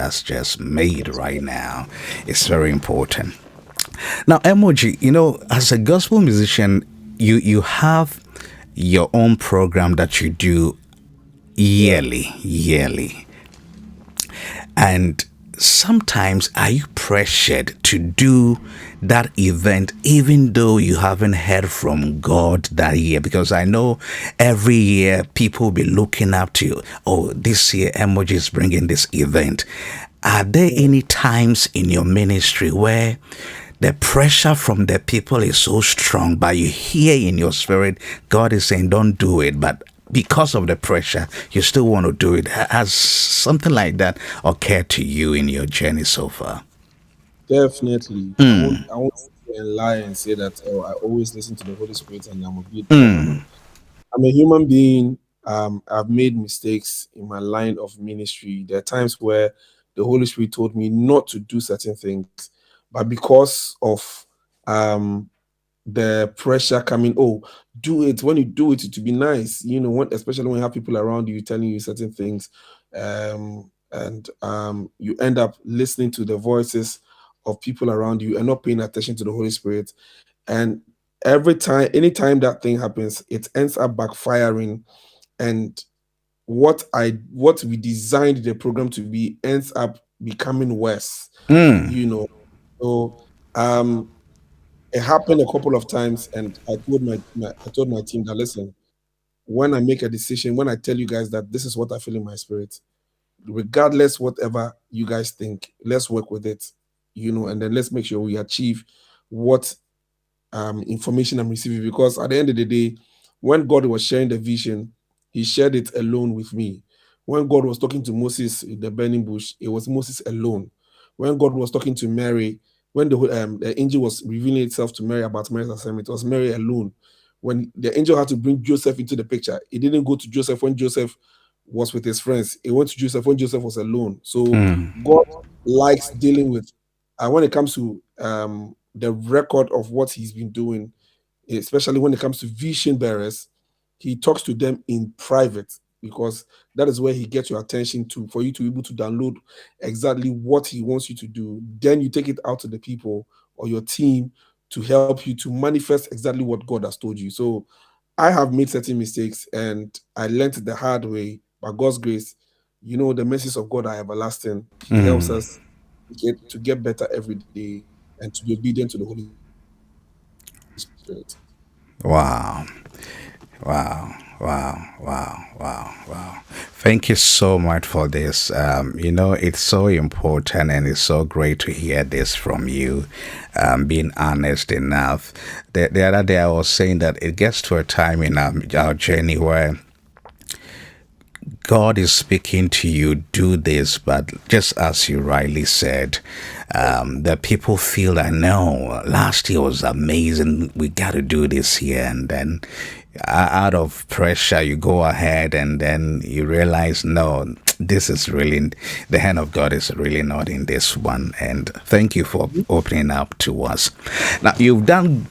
has just made right now. It's very important. Now, Emoji, as a gospel musician, you have your own program that you do Yeah, yearly. And sometimes are you pressured to do that event even though you haven't heard from God that year? Because I know every year people will be looking up to you. Oh, this year Emoji is bringing this event. Are there yeah, any times in your ministry where the pressure from the people is so strong, but you hear in your spirit God is saying, don't do it, but because of the pressure, you still want to do it? Has something like that occurred to you in your journey so far? definitely. I won't sit here and lie and say that, oh, I always listen to the Holy Spirit and I'm obedient. No, no, no. I'm a human being. I've made mistakes in my line of ministry. There are times where the Holy Spirit told me not to do certain things, but because of um the pressure coming, oh, do it. When you do it, to be nice, especially when you have people around you telling you certain things, and you end up listening to the voices of people around you and not paying attention to the Holy Spirit. And every time, anytime that thing happens, it ends up backfiring. And what we designed the program to be ends up becoming worse. Mm, You know, so um it happened a couple of times, and I told my team that, listen, when I make a decision, when I tell you guys that this is what I feel in my spirit, regardless whatever you guys think, let's work with it, and then let's make sure we achieve what information I'm receiving. Because at the end of the day, when God was sharing the vision, He shared it alone with me. When God was talking to Moses in the burning bush, it was Moses alone. When God was talking to Mary, when the angel was revealing itself to Mary about Mary's assignment, it was Mary alone. When the angel had to bring Joseph into the picture, it didn't go to Joseph when Joseph was with his friends. It went to Joseph when Joseph was alone. So mm, God likes dealing with, when it comes to the record of what He's been doing, especially when it comes to vision bearers, He talks to them in private, because that is where He gets your attention to, for you to be able to download exactly what He wants you to do. Then you take it out to the people or your team to help you to manifest exactly what God has told you. So I have made certain mistakes and I learned it the hard way. By God's grace, the mercies of God are everlasting. He helps mm. us get better every day and to be obedient to the Holy Spirit. Wow. Wow, wow. Thank you so much for this. It's so important and it's so great to hear this from you, being honest enough. The other day I was saying that it gets to a time in our journey where God is speaking to you, do this, but just as you rightly said, that people feel that no, last year was amazing, we got to do this here, and then out of pressure, you go ahead and then you realize, no, this is really, the hand of God is really not in this one. And thank you for opening up to us. Now, you've done